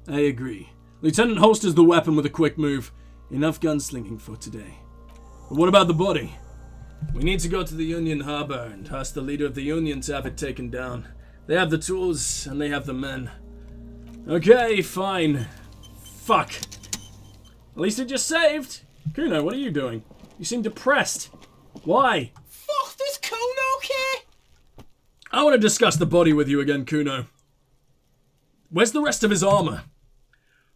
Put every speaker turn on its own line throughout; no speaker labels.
I agree. Lieutenant holsters the weapon with a quick move. Enough gunslinging for today. But what about the body? We need to go to the Union Harbor and ask the leader of the Union to have it taken down. They have the tools, and they have the men. Okay, fine. Fuck. At least it just saved. Kuno, what are you doing? You seem depressed. Why?
Fuck, does Kuno care?
I want to discuss the body with you again, Kuno. Where's the rest of his armor?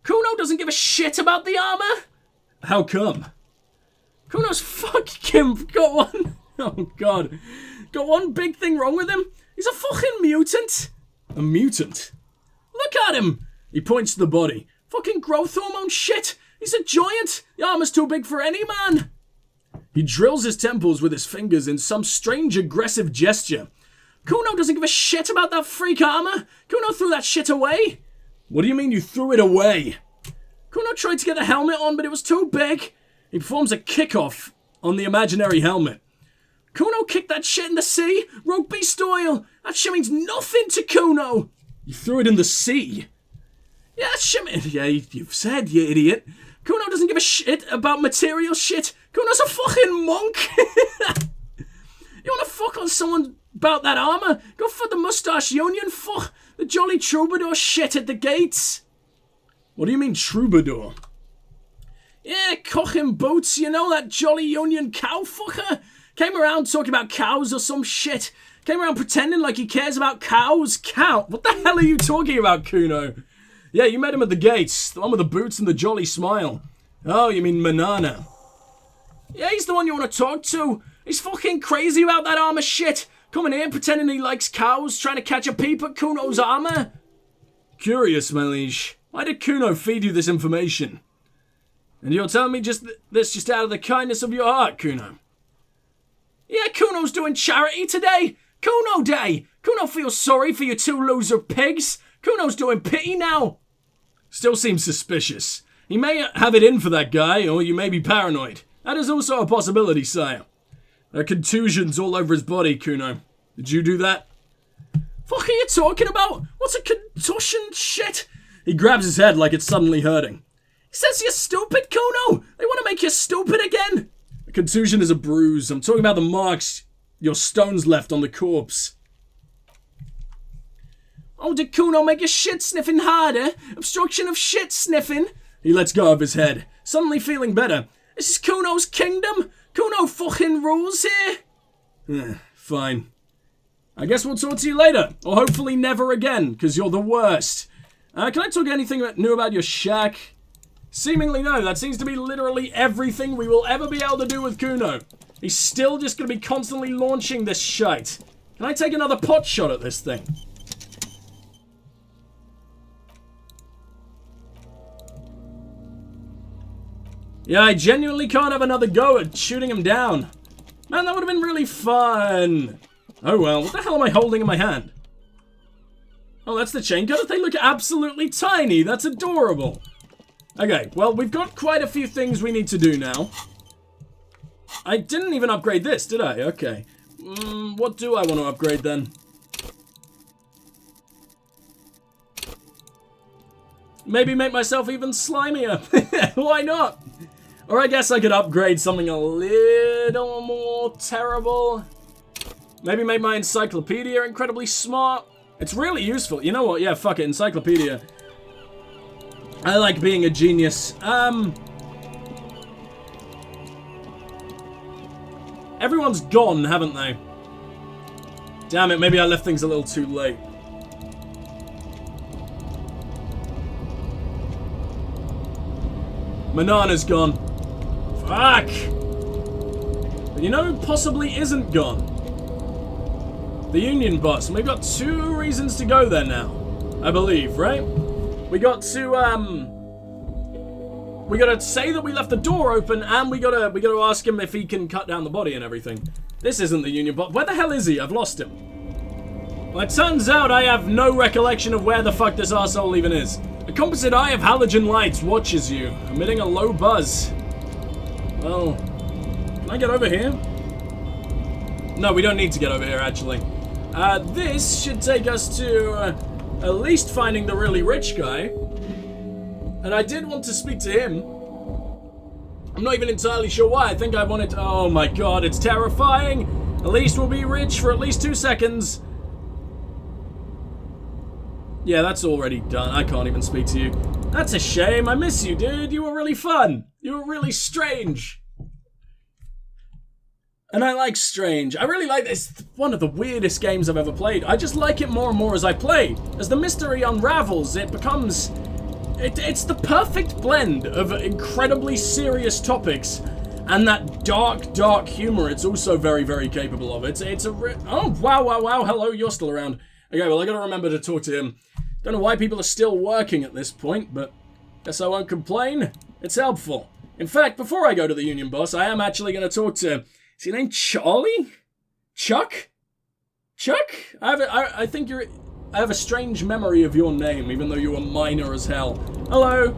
Kuno doesn't give a shit about the armor? How come? Kuno's fucking got one. Oh god. Got one big thing wrong with him. He's a fucking mutant. A mutant? Look at him. He points to the body. Fucking growth hormone shit. He's a giant. The armor's too big for any man. He drills his temples with his fingers in some strange aggressive gesture. Kuno doesn't give a shit about that freak armor. Kuno threw that shit away. What do you mean you threw it away? Kuno tried to get the helmet on, but it was too big. He performs a kickoff on the imaginary helmet. Kuno kicked that shit in the sea, rugby style. That shit means nothing to Kuno. You threw it in the sea? Yeah, that shit. Yeah, you've said, you idiot. Kuno doesn't give a shit about material shit. Kuno's a fucking monk. You wanna fuck on someone about that armor? Go for the Mustache Union. Fuck the jolly troubadour shit at the gates. What do you mean troubadour? Yeah, cocking boots, you know, that jolly Union cow fucker? Came around talking about cows or some shit. Came around pretending like he cares about cows. Cow? What the hell are you talking about, Kuno? Yeah, you met him at the gates. The one with the boots and the jolly smile. Oh, you mean Manana. Yeah, he's the one you want to talk to. He's fucking crazy about that armor shit. Coming here pretending he likes cows, trying to catch a peep at Kuno's armor. Curious, my liege. Why did Kuno feed you this information? And you're telling me this just out of the kindness of your heart, Kuno? Yeah, Kuno's doing charity today. Kuno Day. Kuno feels sorry for you two loser pigs. Kuno's doing pity now. Still seems suspicious. He may have it in for that guy, or you may be paranoid. That is also a possibility, sire. There are contusions all over his body, Kuno. Did you do that? Fuck are you talking about? What's a contusion shit? He grabs his head like it's suddenly hurting. He says you're stupid, Kuno! They want to make you stupid again! A contusion is a bruise. I'm talking about the marks your stones left on the corpse. Oh, did Kuno make your shit sniffing harder? Obstruction of shit sniffing? He lets go of his head, suddenly feeling better. This is Kuno's kingdom! Kuno fucking rules here! Fine. I guess we'll talk to you later, or hopefully never again, because you're the worst. Can I talk anything new about your shack? Seemingly no, that seems to be literally everything we will ever be able to do with Kuno. He's still just going to be constantly launching this shite. Can I take another pot shot at this thing? Yeah, I genuinely can't have another go at shooting him down. Man, that would have been really fun. Oh well, what the hell am I holding in my hand? Oh, that's the chain cutter. They look absolutely tiny. That's adorable. Okay, well, we've got quite a few things we need to do now. I didn't even upgrade this, did I? Okay. What do I want to upgrade then? Maybe make myself even slimier. Why not? Or I guess I could upgrade something a little more terrible. Maybe make my encyclopedia incredibly smart. It's really useful. You know what? Yeah, fuck it. Encyclopedia. I like being a genius. Everyone's gone, haven't they? Damn it, maybe I left things a little too late. Manana's gone. Fuck! But you know who possibly isn't gone? The Union boss. And we've got 2 reasons to go there now. I believe, right? We got to, we gotta say that we left the door open, and we gotta ask him if he can cut down the body and everything. This isn't the Union boss. Where the hell is he? I've lost him. Well, it turns out I have no recollection of where the fuck this arsehole even is. A composite eye of halogen lights watches you, emitting a low buzz. Well, can I get over here? No, we don't need to get over here, actually. This should take us to, at least finding the really rich guy. And I did want to speak to him. I'm not even entirely sure why. I think I wanted to... Oh my god, it's terrifying. At least we'll be rich for at least 2 seconds. Yeah, that's already done. I can't even speak to you. That's a shame. I miss you, dude. You were really fun. You were really strange. And I like strange. I really like this. It's one of the weirdest games I've ever played. I just like it more and more as I play. As the mystery unravels, it becomes... It's the perfect blend of incredibly serious topics and that dark, dark humor. It's also very, very capable of. It's a... Oh, wow. Hello, you're still around. Okay, well, I gotta remember to talk to him. Don't know why people are still working at this point, but guess I won't complain. It's helpful. In fact, before I go to the union boss, I am actually gonna talk to... Is your name Charlie? Chuck? Chuck? I think you're... I have a strange memory of your name, even though you were minor as hell. Hello?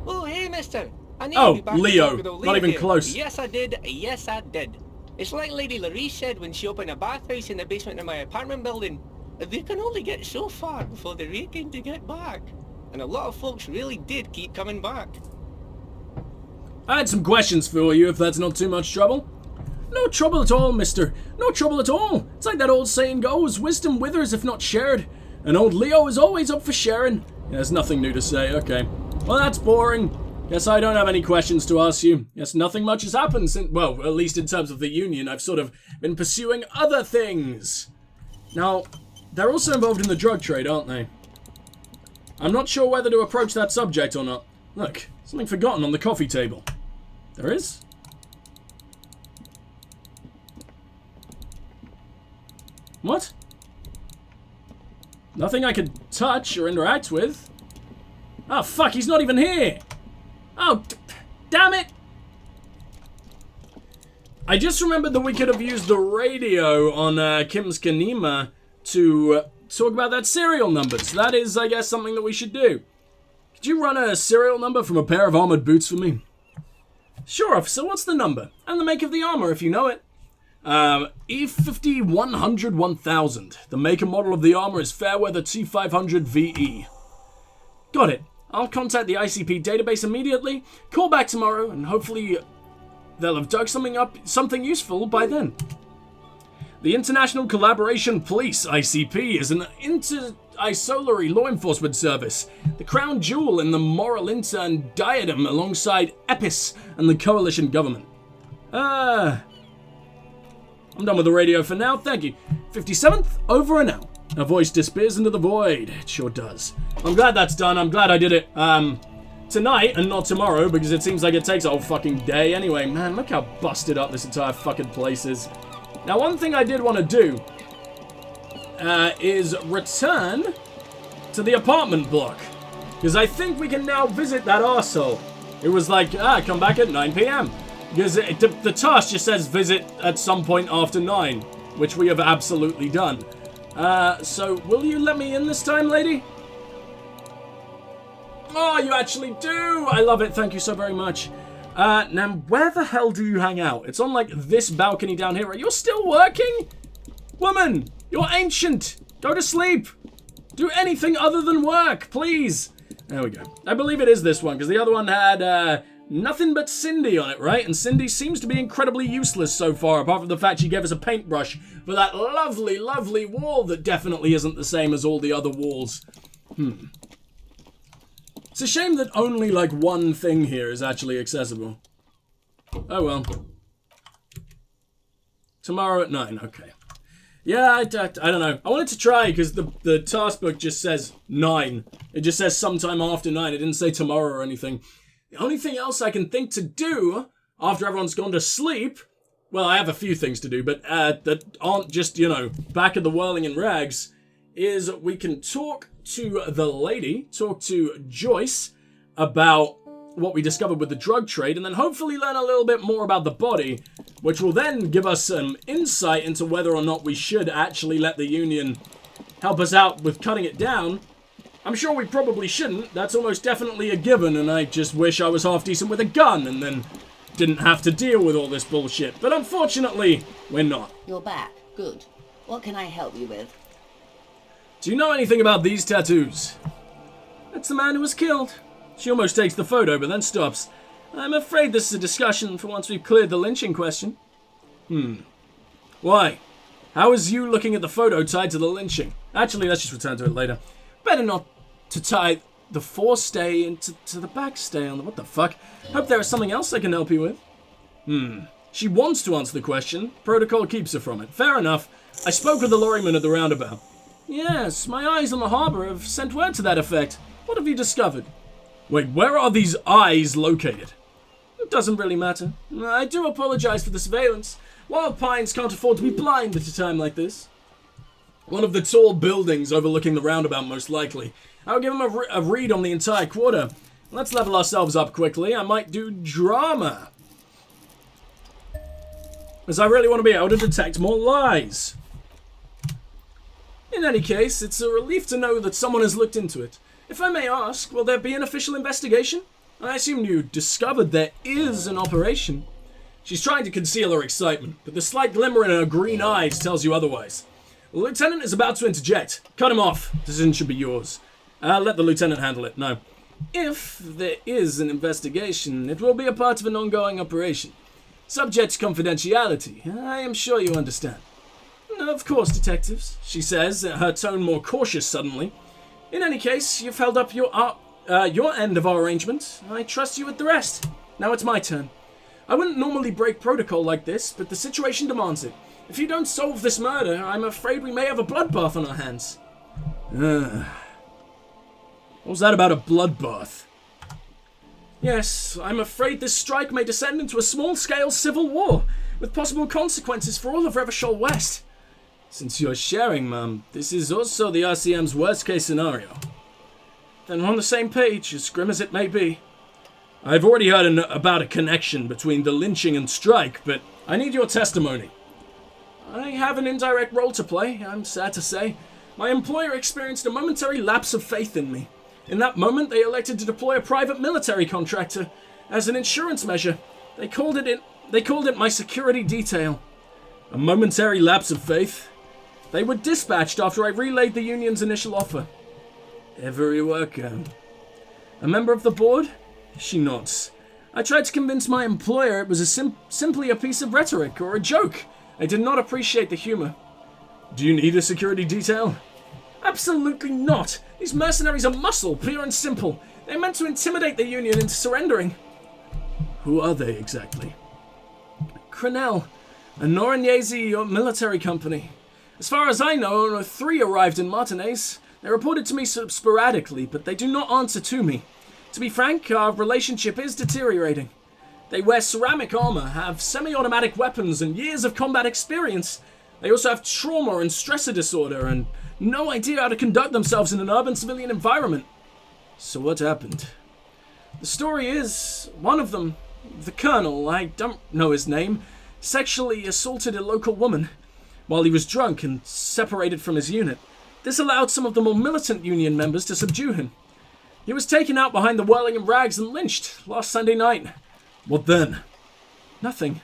Oh, hey, mister. I need
Oh,
to be back
Leo.
to talk with old
Not
lady
even
here.
close.
Yes, I did. Yes, I did. It's like Lady Larisse said when she opened a bathhouse in the basement of my apartment building. They can only get so far before they're aching to get back. And a lot of folks really did keep coming back.
I had some questions for you, if that's not too much trouble. No trouble at all, mister. No trouble at all. It's like that old saying goes, wisdom withers if not shared. And old Leo is always up for sharing. Yeah, there's nothing new to say, okay. Well, that's boring. Guess I don't have any questions to ask you. Guess nothing much has happened since, well, at least in terms of the union. I've sort of been pursuing other things. Now, they're also involved in the drug trade, aren't they? I'm not sure whether to approach that subject or not. Look, something forgotten on the coffee table. There is? What? Nothing I could touch or interact with? Oh, fuck, he's not even here! Oh, damn it! I just remembered that we could have used the radio on Kim's Kanima to talk about that serial number. So that is, I guess, something that we should do. Could you run a serial number from a pair of armored boots for me? Sure, officer, what's the number? And the make of the armor, if you know it. E50 100 1000. The make and model of the armor is Fairweather T500 VE. Got it. I'll contact the ICP database immediately, call back tomorrow, and hopefully they'll have dug something useful by then. The International Collaboration Police, ICP, is an inter-isolary law enforcement service, the crown jewel in the moral intern diadem alongside EPIS and the coalition government. I'm done with the radio for now, thank you. 57th, over and out. A voice disappears into the void. It sure does. I'm glad that's done. I'm glad I did it tonight and not tomorrow, because it seems like it takes a whole fucking day anyway. Man, look how busted up this entire fucking place is. Now, one thing I did want to do is return to the apartment block, because I think we can now visit that arsehole. It was like, come back at 9 p.m. Because the task just says visit at some point after 9, which we have absolutely done. So will you let me in this time, lady? Oh, you actually do! I love it, thank you so very much. Now, where the hell do you hang out? It's on, like, this balcony down here. Are you still working? Woman, you're ancient. Go to sleep. Do anything other than work, please. There we go. I believe it is this one, because the other one had, nothing but Cindy on it, right? And Cindy seems to be incredibly useless so far, apart from the fact she gave us a paintbrush for that lovely, lovely wall that definitely isn't the same as all the other walls. It's a shame that only, like, one thing here is actually accessible. Oh, well. Tomorrow at 9, okay. Yeah, I don't know. I wanted to try, because the task book just says 9. It just says sometime after 9. It didn't say tomorrow or anything. The only thing else I can think to do after everyone's gone to sleep, well, I have a few things to do, but that aren't just, you know, back at the whirling in rags, is we can talk to the lady, talk to Joyce about what we discovered with the drug trade, and then hopefully learn a little bit more about the body, which will then give us some insight into whether or not we should actually let the union help us out with cutting it down. I'm sure we probably shouldn't. That's almost definitely a given, and I just wish I was half decent with a gun and then didn't have to deal with all this bullshit. But unfortunately, we're not.
You're back. Good. What can I help you with?
Do you know anything about these tattoos? It's the man who was killed. She almost takes the photo, but then stops. I'm afraid this is a discussion for once we've cleared the lynching question. Why? How is you looking at the photo tied to the lynching? Actually, let's just return to it later. Better not to tie the forestay into the backstay on the... What the fuck? Hope there is something else I can help you with. She wants to answer the question. Protocol keeps her from it. Fair enough. I spoke with the lorryman at the roundabout. Yes, my eyes on the harbour have sent word to that effect. What have you discovered? Wait, where are these eyes located? It doesn't really matter. I do apologize for the surveillance. Wild Pines can't afford to be blind at a time like this. One of the tall buildings overlooking the roundabout, most likely. I'll give him a read on the entire quarter. Let's level ourselves up quickly. I might do drama, as I really want to be able to detect more lies. In any case, it's a relief to know that someone has looked into it. If I may ask, will there be an official investigation? I assume you discovered there is an operation. She's trying to conceal her excitement, but the slight glimmer in her green eyes tells you otherwise. The lieutenant is about to interject. Cut him off. Decision should be yours. Let the lieutenant handle it. No. If there is an investigation, it will be a part of an ongoing operation. Subject to confidentiality. I am sure you understand. Of course, detectives, she says, her tone more cautious suddenly. In any case, you've held up your end of our arrangement. I trust you with the rest. Now it's my turn. I wouldn't normally break protocol like this, but the situation demands it. If you don't solve this murder, I'm afraid we may have a bloodbath on our hands. What was that about a bloodbath? Yes, I'm afraid this strike may descend into a small-scale civil war, with possible consequences for all of Revachol West. Since you're sharing, Mum, this is also the RCM's worst-case scenario. Then we're on the same page, as grim as it may be. I've already heard about a connection between the lynching and strike, but I need your testimony. I have an indirect role to play, I'm sad to say. My employer experienced a momentary lapse of faith in me. In that moment, they elected to deploy a private military contractor as an insurance measure. They called it my security detail. A momentary lapse of faith? They were dispatched after I relayed the union's initial offer. Every worker. A member of the board? She nods. I tried to convince my employer it was simply a piece of rhetoric or a joke. I did not appreciate the humor. Do you need a security detail? Absolutely not. These mercenaries are muscle, pure and simple. They're meant to intimidate the Union into surrendering. Who are they exactly? Crenell, a Noranyesi military company. As far as I know, only 3 arrived in Martinez. They reported to me sporadically, but they do not answer to me. To be frank, our relationship is deteriorating. They wear ceramic armor, have semi-automatic weapons, and years of combat experience. They also have trauma and stressor disorder, and no idea how to conduct themselves in an urban civilian environment. So what happened? The story is, one of them, the colonel, I don't know his name, sexually assaulted a local woman while he was drunk and separated from his unit. This allowed some of the more militant union members to subdue him. He was taken out behind the whirling and rags and lynched last Sunday night. What then? Nothing.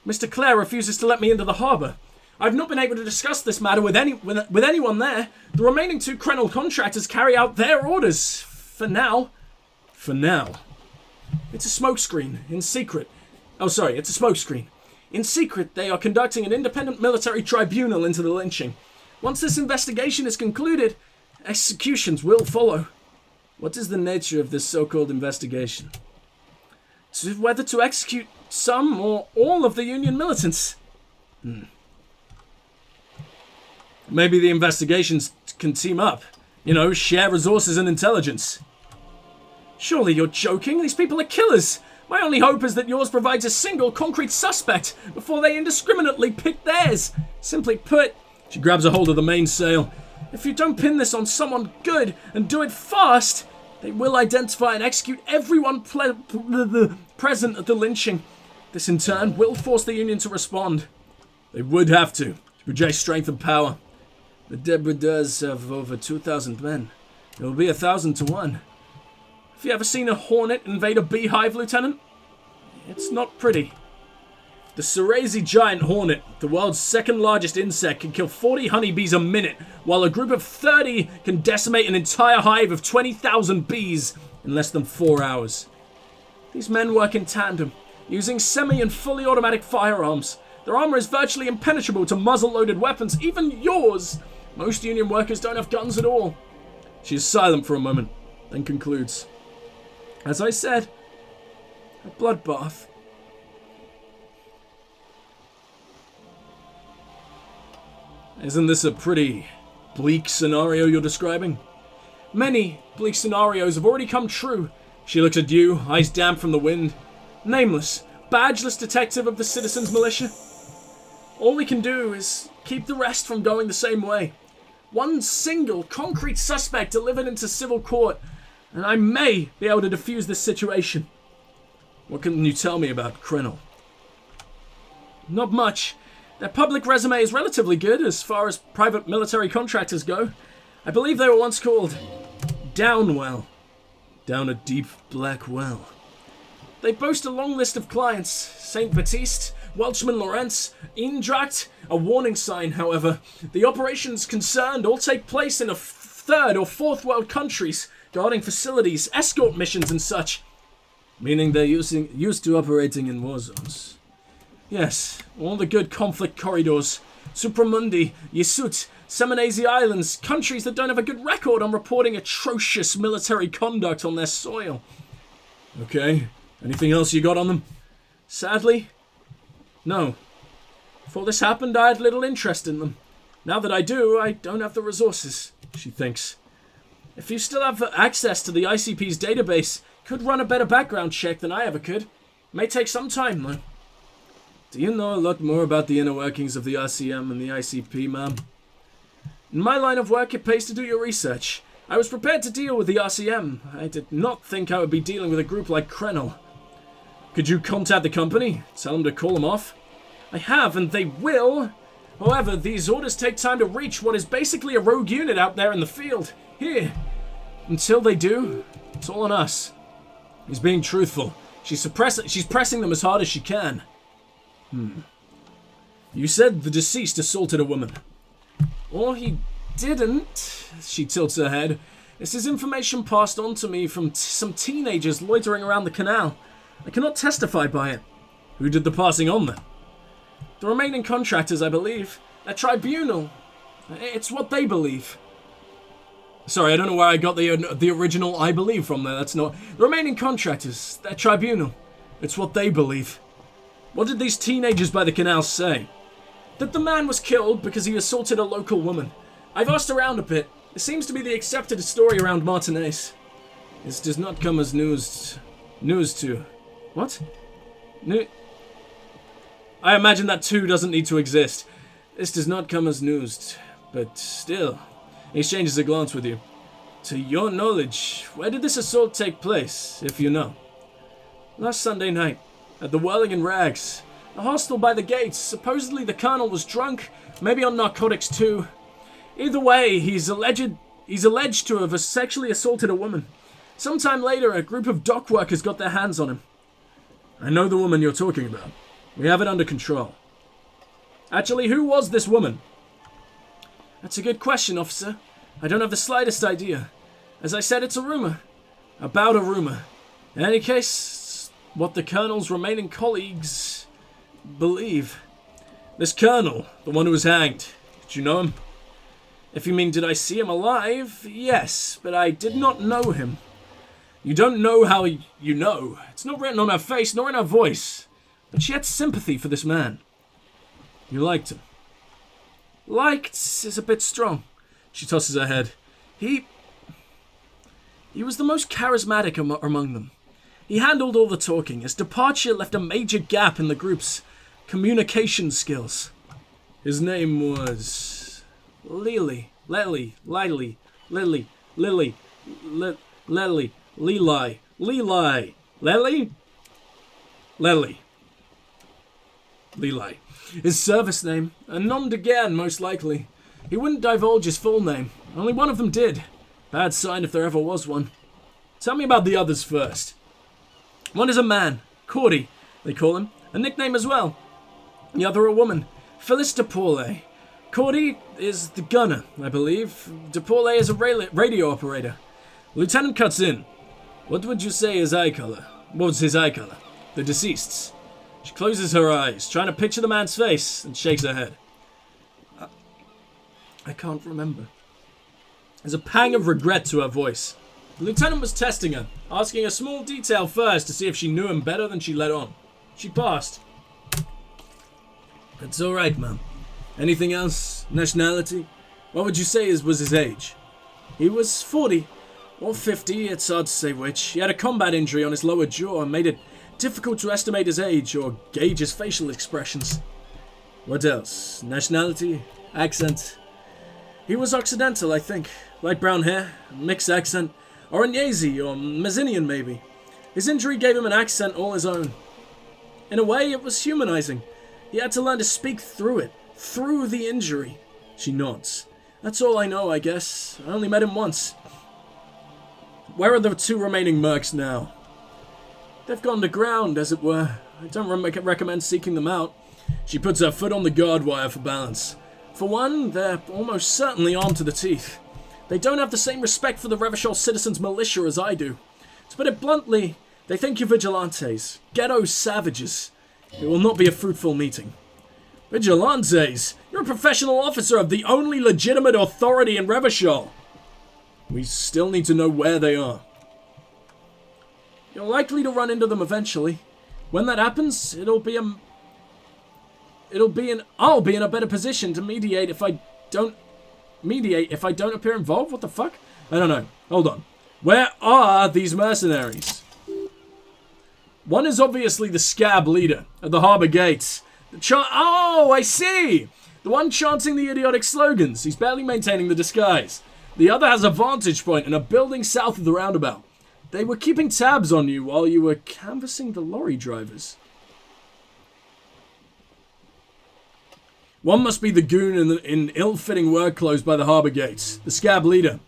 Mr. Clare refuses to let me into the harbour. I've not been able to discuss this matter with anyone there. The remaining 2 Crenell contractors carry out their orders. For now. For now. It's a smokescreen. In secret. Oh, sorry. It's a smokescreen. In secret, they are conducting an independent military tribunal into the lynching. Once this investigation is concluded, executions will follow. What is the nature of this so-called investigation? Whether to execute some or all of the Union militants. Maybe the investigations can team up. You know, share resources and intelligence. Surely you're joking? These people are killers. My only hope is that yours provides a single concrete suspect before they indiscriminately pick theirs. Simply put, she grabs a hold of the mainsail. If you don't pin this on someone good and do it fast, they will identify and execute everyone present at the lynching. This in turn will force the Union to respond. They would have to project strength and power. The debrideurs have over 2,000 men. It will be 1,000 to 1. Have you ever seen a hornet invade a beehive, Lieutenant? It's not pretty. The Cerezi giant hornet, the world's second largest insect, can kill 40 honeybees a minute, while a group of 30 can decimate an entire hive of 20,000 bees in less than 4 hours. These men work in tandem, using semi and fully automatic firearms. Their armor is virtually impenetrable to muzzle-loaded weapons, even yours. Most union workers don't have guns at all. She is silent for a moment, then concludes. As I said, a bloodbath. Isn't this a pretty bleak scenario you're describing? Many bleak scenarios have already come true. She looks at you, eyes damp from the wind. Nameless, badgeless detective of the citizens' militia. All we can do is keep the rest from going the same way. One single, concrete suspect delivered into civil court, and I may be able to defuse this situation. What can you tell me about Krennel? Not much. Their public resume is relatively good as far as private military contractors go. I believe they were once called Downwell. Down a deep black well. They boast a long list of clients. St. Baptiste, Welchman Lawrence, Eindracht. A warning sign, however. The operations concerned all take place in a third or fourth world countries, guarding facilities, escort missions and such. Meaning they're used to operating in war zones. Yes, all the good conflict corridors. Supramundi, Yesut, Seminese Islands, countries that don't have a good record on reporting atrocious military conduct on their soil. Okay, anything else you got on them? Sadly, no. Before this happened, I had little interest in them. Now that I do, I don't have the resources, she thinks. If you still have access to the ICP's database, could run a better background check than I ever could. May take some time, though. Do you know a lot more about the inner workings of the RCM and the ICP, ma'am? In my line of work, it pays to do your research. I was prepared to deal with the RCM. I did not think I would be dealing with a group like Krennel. Could you contact the company? Tell them to call them off? I have, and they will. However, these orders take time to reach what is basically a rogue unit out there in the field. Here. Until they do, it's all on us. He's being truthful. She's pressing them as hard as she can. You said the deceased assaulted a woman. Or he didn't. She tilts her head. This is information passed on to me from some teenagers loitering around the canal. I cannot testify by it. Who did the passing on then? The remaining contractors, I believe. A tribunal. It's what they believe. Sorry, I don't know where I got the original I believe from there. That's not... The remaining contractors. Their tribunal. It's what they believe. What did these teenagers by the canal say? That the man was killed because he assaulted a local woman. I've asked around a bit. It seems to be the accepted story around Martinez. This does not come as news to... What? I imagine that too doesn't need to exist. This does not come as news, but still. He exchanges a glance with you. To your knowledge, where did this assault take place, if you know? Last Sunday night, at the Whirling in Rags. A hostel by the gates. Supposedly the colonel was drunk, maybe on narcotics too. Either way, he's alleged to have sexually assaulted a woman. Sometime later, a group of dock workers got their hands on him. I know the woman you're talking about. We have it under control. Actually, who was this woman? That's a good question, officer. I don't have the slightest idea. As I said, it's a rumor. About a rumor. In any case, what the colonel's remaining colleagues believe. This colonel, the one who was hanged, did you know him? If you mean, did I see him alive? Yes, but I did not know him. You don't know how you know. It's not written on her face, nor in her voice. But she had sympathy for this man. You liked him. Liked is a bit strong. She tosses her head. He was the most charismatic among them. He handled all the talking. His departure left a major gap in the group's communication skills. His name was... Lely. Lely. Lely. His service name, a nom de guerre most likely. He wouldn't divulge his full name. Only one of them did. Bad sign if there ever was one. Tell me about the others first. One is a man. Cordy, they call him. A nickname as well. The other a woman, Phyllis DePaule. Cordy is the gunner, I believe. DePaule is a radio operator. Lieutenant cuts in. What would you say his eye color? What was his eye color? The deceased's. She closes her eyes, trying to picture the man's face, and shakes her head. I can't remember. There's a pang of regret to her voice. The lieutenant was testing her, asking a small detail first to see if she knew him better than she let on. She passed. It's all right, ma'am. Anything else? Nationality? What would you say was his age? He was 40 or 50, it's hard to say which. He had a combat injury on his lower jaw and made it difficult to estimate his age or gauge his facial expressions. What else? Nationality? Accent? He was Occidental, I think. Light brown hair, mixed accent, Oranjesi or Mazzinian maybe. His injury gave him an accent all his own. In a way, it was humanizing. He had to learn to speak through it, through the injury. She nods. That's all I know, I guess. I only met him once. Where are the 2 remaining mercs now? They've gone to ground, as it were. I don't recommend seeking them out. She puts her foot on the guard wire for balance. For one, they're almost certainly armed to the teeth. They don't have the same respect for the Revachol citizens' militia as I do. To put it bluntly, they think you vigilantes, ghetto savages. It will not be a fruitful meeting. Vigilantes? You're a professional officer of the only legitimate authority in Revachol. We still need to know where they are. You're likely to run into them eventually. When that happens, I'll be in a better position to mediate if I don't appear involved. What the fuck? I don't know. Hold on. Where are these mercenaries? One is obviously the scab leader at the harbor gates. Oh, I see! The one chanting the idiotic slogans. He's barely maintaining the disguise. The other has a vantage point in a building south of the roundabout. They were keeping tabs on you while you were canvassing the lorry drivers. One must be the goon in ill-fitting work clothes by the harbor gates. The scab leader.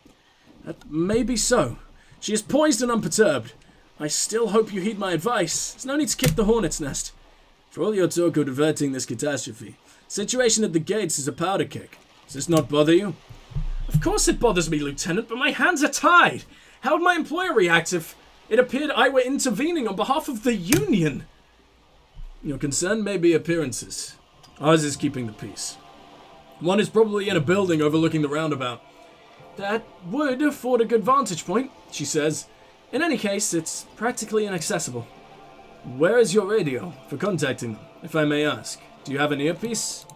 That may be so. She is poised and unperturbed. I still hope you heed my advice. There's no need to kick the hornet's nest. For all your talk of diverting this catastrophe, the situation at the gates is a powder keg. Does this not bother you? Of course it bothers me, Lieutenant, but my hands are tied. How would my employer react if it appeared I were intervening on behalf of the Union? Your concern may be appearances. Ours is keeping the peace. One is probably in a building overlooking the roundabout. That would afford a good vantage point, she says. In any case, it's practically inaccessible. Where is your radio for contacting them, if I may ask? Do you have an earpiece?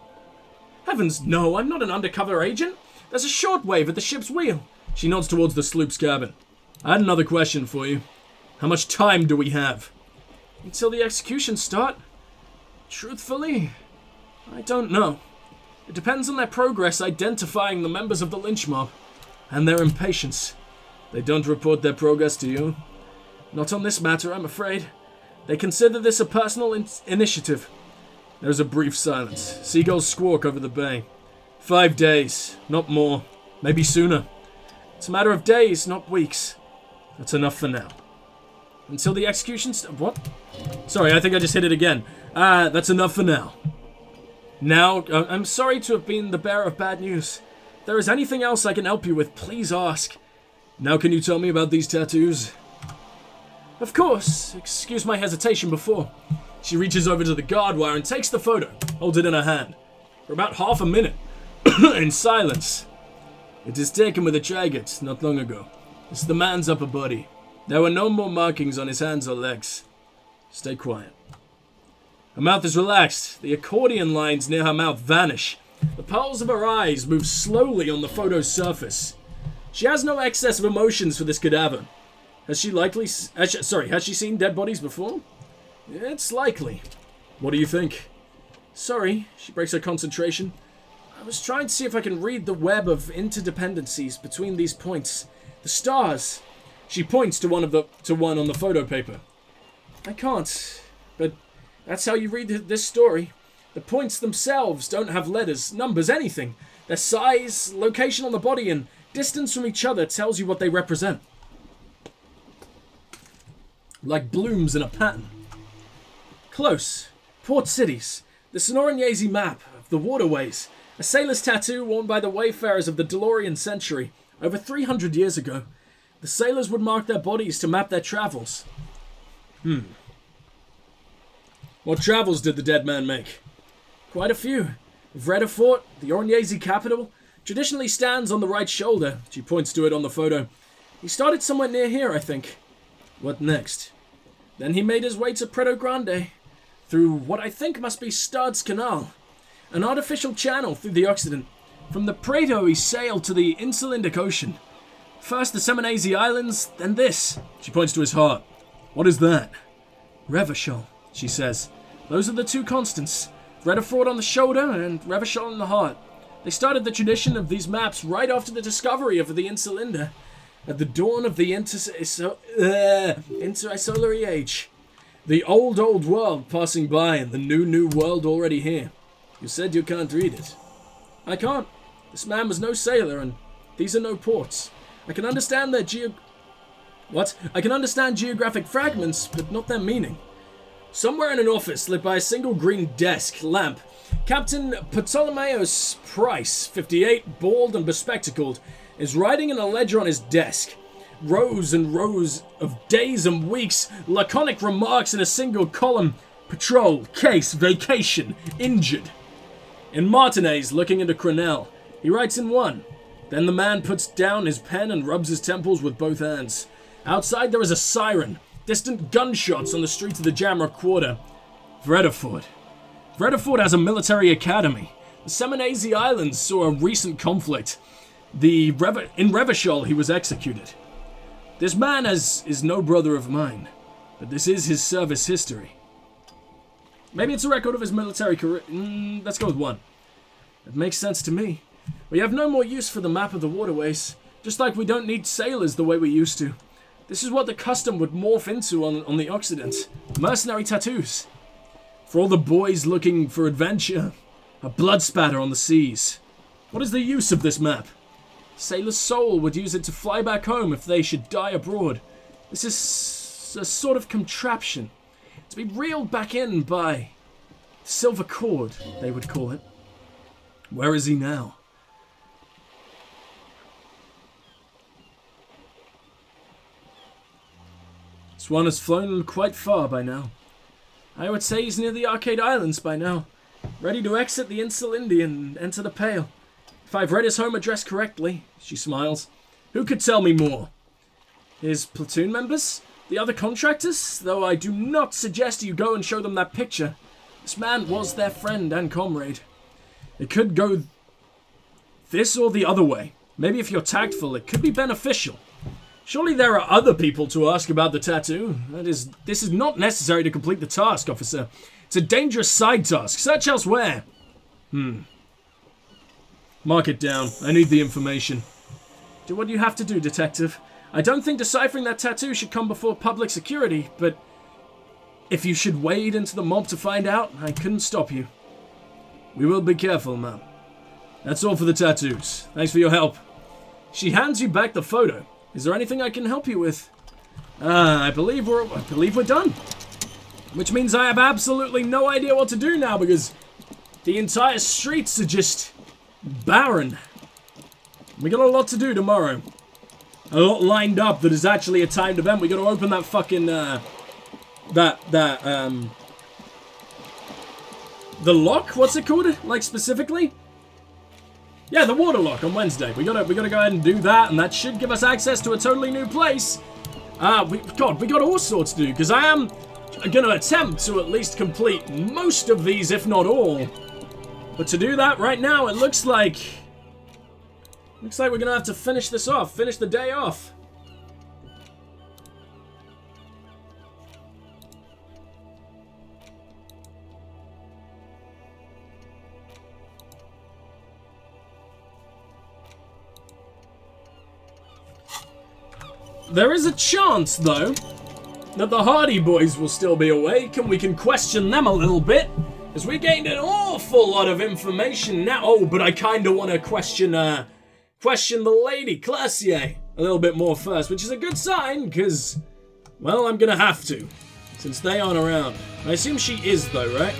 Heavens, no, I'm not an undercover agent. There's a shortwave at the ship's wheel. She nods towards the sloop's cabin. I had another question for you. How much time do we have? Until the executions start? Truthfully, I don't know. It depends on their progress identifying the members of the lynch mob, and their impatience. They don't report their progress to you? Not on this matter, I'm afraid. They consider this a personal initiative. There's a brief silence. Seagulls squawk over the bay. 5 days, not more. Maybe sooner. It's a matter of days, not weeks. That's enough for now. Until the executions... What? Sorry, I think I just hit it again. That's enough for now. Now, I'm sorry to have been the bearer of bad news. If there is anything else I can help you with, please ask. Now can you tell me about these tattoos? Of course. Excuse my hesitation before. She reaches over to the guard wire and takes the photo, holds it in her hand. For about half a minute, in silence. It is taken with a Traget not long ago. It's the man's upper body. There were no more markings on his hands or legs. Stay quiet. Her mouth is relaxed. The accordion lines near her mouth vanish. The pearls of her eyes move slowly on the photo's surface. She has no excess of emotions for this cadaver. Has she seen dead bodies before? It's likely. What do you think? Sorry, she breaks her concentration. I was trying to see if I can read the web of interdependencies between these points. The stars. She points to one on the photo paper. I can't, but that's how you read this story. The points themselves don't have letters, numbers, anything. Their size, location on the body, and distance from each other tells you what they represent. Like blooms in a pattern. Close. Port cities. The Sonoran map of the waterways. A sailor's tattoo worn by the wayfarers of the DeLorean century, over 300 years ago. The sailors would mark their bodies to map their travels. What travels did the dead man make? Quite a few. Vredefort, the Ornyezi capital, traditionally stands on the right shoulder. She points to it on the photo. He started somewhere near here, I think. What next? Then he made his way to Preto Grande, through what I think must be Studs Canal, an artificial channel through the Occident. From the Preto he sailed to the Insulindic Ocean. First the Seminasi Islands, then this. She points to his heart. What is that? Revachol, she says. Those are the two constants. Vredefort on the shoulder and Revachol in the heart. They started the tradition of these maps right after the discovery of the Insulinda, at the dawn of the Inter-Isolar Age. The old world passing by and the new world already here. You said you can't read it. I can't. This man was no sailor and these are no ports. I can understand their I can understand geographic fragments, but not their meaning. Somewhere in an office lit by a single green desk lamp, Captain Ptolemaeus Price, 58, bald and bespectacled, is writing in a ledger on his desk. Rows and rows of days and weeks, laconic remarks in a single column. Patrol, case, vacation, injured. In Martinez, looking into Crenel, he writes in one. Then the man puts down his pen and rubs his temples with both hands. Outside there is a siren. Distant gunshots on the streets of the Jamrock Quarter. Vredefort. Vredefort has a military academy. The Seminasi Islands saw a recent conflict. In Revachol he was executed. This man is no brother of mine, but this is his service history. Maybe it's a record of his military career. Let's go with one. It makes sense to me. We have no more use for the map of the waterways, just like we don't need sailors the way we used to. This is what the custom would morph into on the Occident. Mercenary tattoos. For all the boys looking for adventure, a blood spatter on the seas. What is the use of this map? Sailor's soul would use it to fly back home if they should die abroad. This is a sort of contraption. To be reeled back in by silver cord, they would call it. Where is he now? This one has flown quite far by now. I would say he's near the Arcade Islands by now, ready to exit the Insulindi and enter the Pale. If I've read his home address correctly, she smiles. Who could tell me more? His platoon members? The other contractors? Though I do not suggest you go and show them that picture. This man was their friend and comrade. It could go this or the other way. Maybe if you're tactful, it could be beneficial. Surely there are other people to ask about the tattoo. This is not necessary to complete the task, officer. It's a dangerous side task. Search elsewhere. Mark it down. I need the information. Do what you have to do, detective. I don't think deciphering that tattoo should come before public security, but if you should wade into the mob to find out, I couldn't stop you. We will be careful, ma'am. That's all for the tattoos. Thanks for your help. She hands you back the photo. Is there anything I can help you with? I believe we're done. Which means I have absolutely no idea what to do now because the entire streets are just barren. We got a lot to do tomorrow. A lot lined up that is actually a timed event. We got to open that fucking the lock. What's it called? Like specifically? Yeah, the water lock on Wednesday. We gotta go ahead and do that, and that should give us access to a totally new place. We got all sorts to do because I am gonna attempt to at least complete most of these, if not all. But to do that right now, it looks like we're gonna have to finish this off. Finish the day off. There is a chance, though, that the Hardy Boys will still be awake, and we can question them a little bit, as we gained an awful lot of information now. Oh, but I kind of want to question the lady, Classier, a little bit more first, which is a good sign, because, well, I'm going to have to, since they aren't around. I assume she is, though, right?